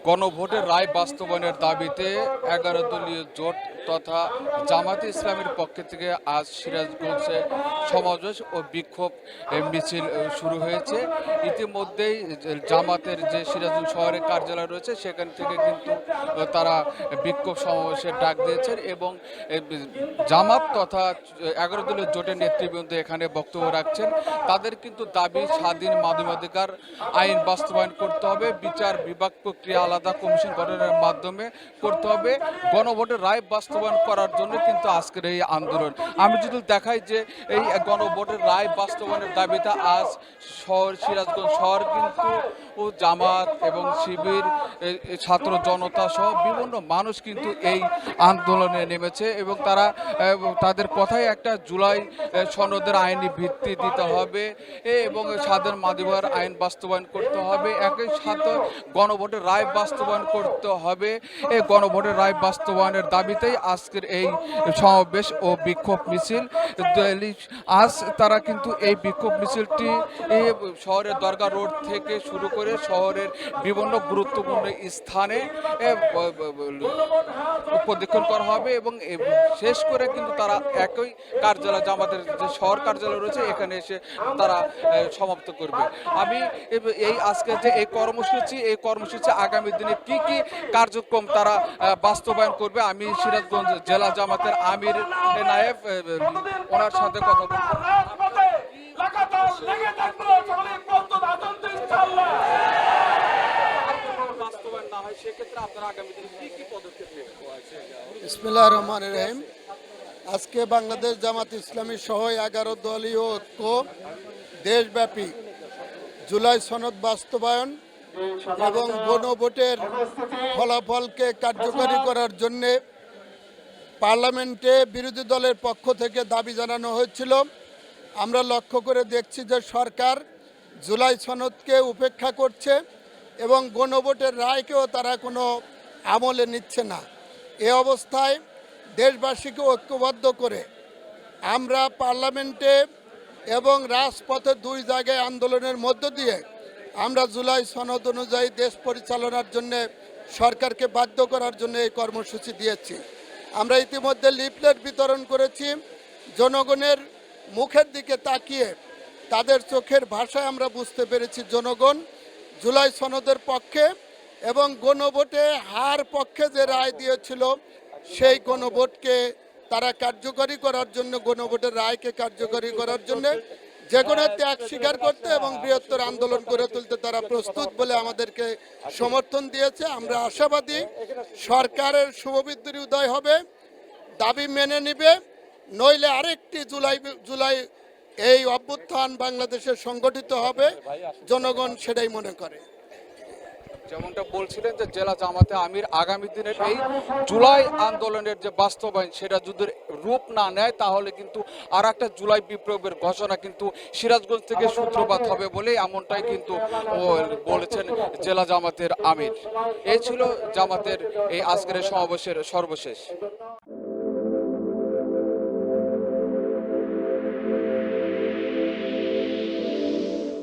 গণভোটের রায় বাস্তবায়নের দাবিতে 11 দলীয় জোট তথা জামাতে ইসলামের পক্ষ থেকে আজ সিরাজগঞ্জে সমাবেশ ও বিক্ষোভ মিছিল শুরু হয়েছে। ইতিমধ্যেই জামাতের যে সিরাজগঞ্জ শহরের কার্যালয় রয়েছে সেখান থেকে কিন্তু তারা বিক্ষোভ সমাবেশের ডাক দিয়েছেন এবং জামাত তথা 11 দলীয় জোটের নেতৃবৃন্দ এখানে বক্তব্য রাখছেন। তাদের কিন্তু দাবি স্বাধীন মানবাধিকার আইন বাস্তবায়ন করতে হবে, বিচার বিভাগ প্রক্রিয়া আলাদা কমিশন গঠনের মাধ্যমে করতে হবে, গণভোটের রায় বাস্তবায়ন করার জন্য কিন্তু আজকের এই আন্দোলন। আমি যদি দেখাই যে এই গণভোটের রায় বাস্তবায়নের দাবিতে আজ সিরাজগঞ্জ শহর কিন্তু জামাত এবং শিবির ছাত্র জনতা সহ বিভিন্ন মানুষ কিন্তু এই আন্দোলনে নেমেছে এবং তারা তাদের কথায় একটা জুলাই সনদের আইনি ভিত্তি দিতে হবে এবং স্বাধীন মানবাধিকার আইন বাস্তবায়ন করতে হবে, একই সাথে গণভোটের রায় বাস্তবায়ন করতে হবে। এই গণভোটের রায় বাস্তবায়নের দাবিতেই আজকের এই সমাবেশ ও বিক্ষোভ মিছিল। আজ তারা কিন্তু এই বিক্ষোভ মিছিলটি শহরের দরগা রোড থেকে শুরু করে শহরের বিভিন্ন গুরুত্বপূর্ণ স্থানে প্রদক্ষিণ করা হবে এবং শেষ করে কিন্তু তারা একই কার্যালয় জামাতের যে শহর কার্যালয় রয়েছে এখানে এসে তারা সমাপ্ত করবে। আমি এই আজকে যে এই কর্মসূচি আগামী দিনে কি কি কার্যক্রম তারা বাস্তবায়ন করবে আমি সিরাজগঞ্জ জেলা জামাতের আমির নায়েব ওনার সাথে কথা বলবো। বিসমিল্লাহির রহমানির রহিম। আজকে বাংলাদেশ জামাত ইসলামী সহ 11 দলীয় ঐক্য দেশব্যাপী জুলাই সনদ বাস্তবায়ন এবং গণভোটের ফলাফলকে কার্যকরী করার জন্যে পার্লামেন্টে বিরোধী দলের পক্ষ থেকে দাবি জানানো হয়েছিল। আমরা লক্ষ্য করে দেখছি যে সরকার জুলাই সনদকে উপেক্ষা করছে এবং গণভোটের রায়কেও তারা কোনো আমলে নিচ্ছে না। এ অবস্থায় দেশবাসীকে ঐক্যবদ্ধ করে আমরা পার্লামেন্টে এবং রাজপথে দুই জায়গায় আন্দোলনের মধ্য দিয়ে আমরা জুলাই সনদ অনুযায়ী দেশ পরিচালনার জন্যে সরকারকে বাধ্য করার জন্য এই কর্মসূচি দিয়েছি। আমরা ইতিমধ্যে লিফলেট বিতরণ করেছি। জনগণের মুখের দিকে তাকিয়ে তাদের চোখের ভাষায় আমরা বুঝতে পেরেছি জনগণ জুলাই সনদের পক্ষে এবং গণভোটে হার পক্ষে যে রায় দিয়েছিল সেই গণভোটকে তারা কার্যকরী করার জন্য, গণভোটের রায়কে কার্যকরী করার জন্য যে কোনো ত্যাগ স্বীকার করতে এবং বৃহত্তর আন্দোলন করে তুলতে তারা প্রস্তুত বলে আমাদেরকে সমর্থন দিয়েছে। আমরা আশাবাদী সরকারের শুভবৃদ্ধির উদয় হবে, দাবি মেনে নিবে, নইলে আরেকটি জুলাই এই অভ্যুত্থান বাংলাদেশে সংগঠিত হবে। জনগণ সেটাই মনে করে। যেমনটা বলছিলেন যে জেলা জামাতে আমির আগামী দিনের এই জুলাই আন্দোলনের যে বাস্তবায়ন সেটা যদি রূপ না নেয় তাহলে কিন্তু আর একটা জুলাই বিপ্লবের ঘোষণা কিন্তু সিরাজগঞ্জ থেকে সূত্রপাত হবে বলে এমনটাই কিন্তু বলেছেন জেলা জামাতের আমির। এই ছিল জামাতের এই আজকের সমাবেশের সর্বশেষ।